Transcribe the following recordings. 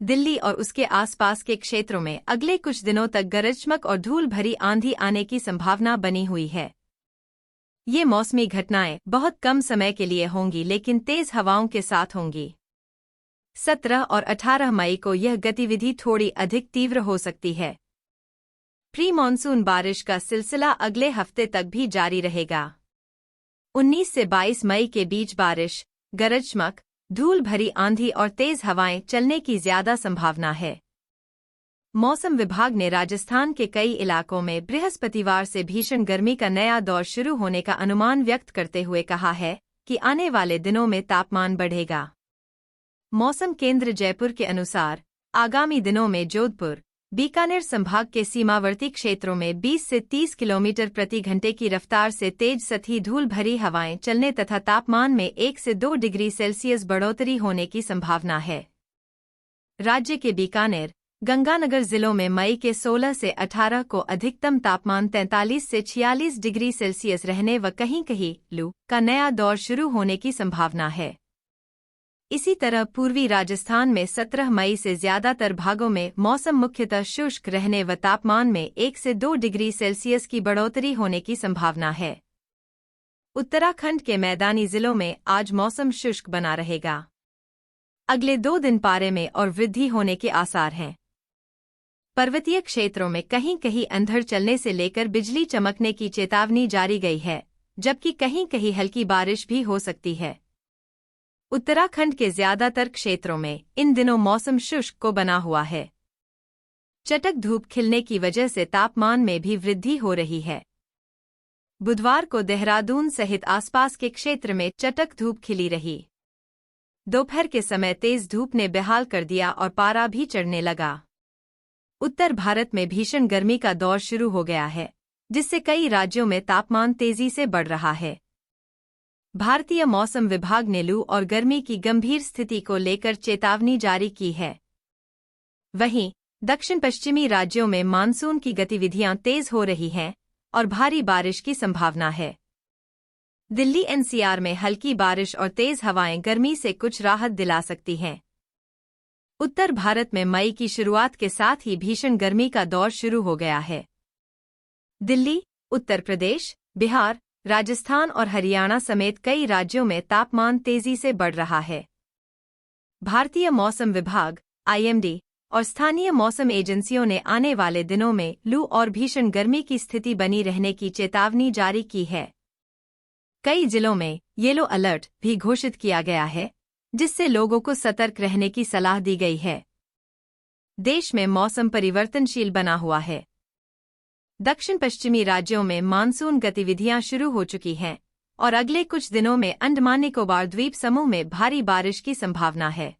दिल्ली और उसके आसपास के क्षेत्रों में अगले कुछ दिनों तक गरज चमक और धूल भरी आंधी आने की संभावना बनी हुई है। ये मौसमी घटनाएं बहुत कम समय के लिए होंगी, लेकिन तेज हवाओं के साथ होंगी। 17 और 18 मई को यह गतिविधि थोड़ी अधिक तीव्र हो सकती है। प्री मानसून बारिश का सिलसिला अगले हफ्ते तक भी जारी रहेगा। 19 से 22 मई के बीच बारिश, गरज चमक, धूल भरी आंधी और तेज हवाएं चलने की ज्यादा संभावना है। मौसम विभाग ने राजस्थान के कई इलाकों में बृहस्पतिवार से भीषण गर्मी का नया दौर शुरू होने का अनुमान व्यक्त करते हुए कहा है कि आने वाले दिनों में तापमान बढ़ेगा। मौसम केंद्र जयपुर के अनुसार आगामी दिनों में जोधपुर, बीकानेर संभाग के सीमावर्ती क्षेत्रों में 20 से 30 किलोमीटर प्रति घंटे की रफ्तार से तेज सतही धूल भरी हवाएं चलने तथा तापमान में 1 से 2 डिग्री सेल्सियस बढ़ोतरी होने की संभावना है। राज्य के बीकानेर, गंगानगर जिलों में मई के 16 से 18 को अधिकतम तापमान 43 से 46 डिग्री सेल्सियस रहने व कहीं-कहीं लू का नया दौर शुरू होने की संभावना है। इसी तरह पूर्वी राजस्थान में 17 मई से ज्यादातर भागों में मौसम मुख्यतः शुष्क रहने व तापमान में 1 से 2 डिग्री सेल्सियस की बढ़ोतरी होने की संभावना है। उत्तराखंड के मैदानी जिलों में आज मौसम शुष्क बना रहेगा। अगले 2 दिन पारे में और वृद्धि होने के आसार हैं। पर्वतीय क्षेत्रों में कहीं-कहीं अंधड़ चलने से लेकर बिजली चमकने की चेतावनी जारी गई है, जबकि कहीं-कहीं हल्की बारिश भी हो सकती है। उत्तराखंड के ज्यादातर क्षेत्रों में इन दिनों मौसम शुष्क को बना हुआ है। चटक धूप खिलने की वजह से तापमान में भी वृद्धि हो रही है। बुधवार को देहरादून सहित आसपास के क्षेत्र में चटक धूप खिली रही। दोपहर के समय तेज धूप ने बेहाल कर दिया और पारा भी चढ़ने लगा। उत्तर भारत में भीषण गर्मी का दौर शुरू हो गया है, जिससे कई राज्यों में तापमान तेजी से बढ़ रहा है। भारतीय मौसम विभाग ने लू और गर्मी की गंभीर स्थिति को लेकर चेतावनी जारी की है। वहीं दक्षिण पश्चिमी राज्यों में मानसून की गतिविधियां तेज हो रही हैं और भारी बारिश की संभावना है। दिल्ली एनसीआर में हल्की बारिश और तेज हवाएं गर्मी से कुछ राहत दिला सकती हैं। उत्तर भारत में मई की शुरुआत के साथ ही भीषण गर्मी का दौर शुरू हो गया है। दिल्ली, उत्तर प्रदेश, बिहार, राजस्थान और हरियाणा समेत कई राज्यों में तापमान तेजी से बढ़ रहा है। भारतीय मौसम विभाग, आईएमडी और स्थानीय मौसम एजेंसियों ने आने वाले दिनों में लू और भीषण गर्मी की स्थिति बनी रहने की चेतावनी जारी की है। कई जिलों में येलो अलर्ट भी घोषित किया गया है, जिससे लोगों को सतर्क रहने की सलाह दी गई है। देश में मौसम परिवर्तनशील बना हुआ है। दक्षिण पश्चिमी राज्यों में मानसून गतिविधियां शुरू हो चुकी हैं और अगले कुछ दिनों में अंडमान निकोबार द्वीप समूह में भारी बारिश की संभावना है।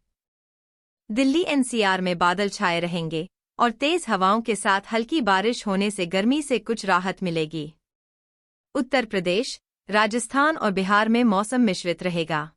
दिल्ली एनसीआर में बादल छाए रहेंगे और तेज हवाओं के साथ हल्की बारिश होने से गर्मी से कुछ राहत मिलेगी। उत्तर प्रदेश, राजस्थान और बिहार में मौसम मिश्रित रहेगा।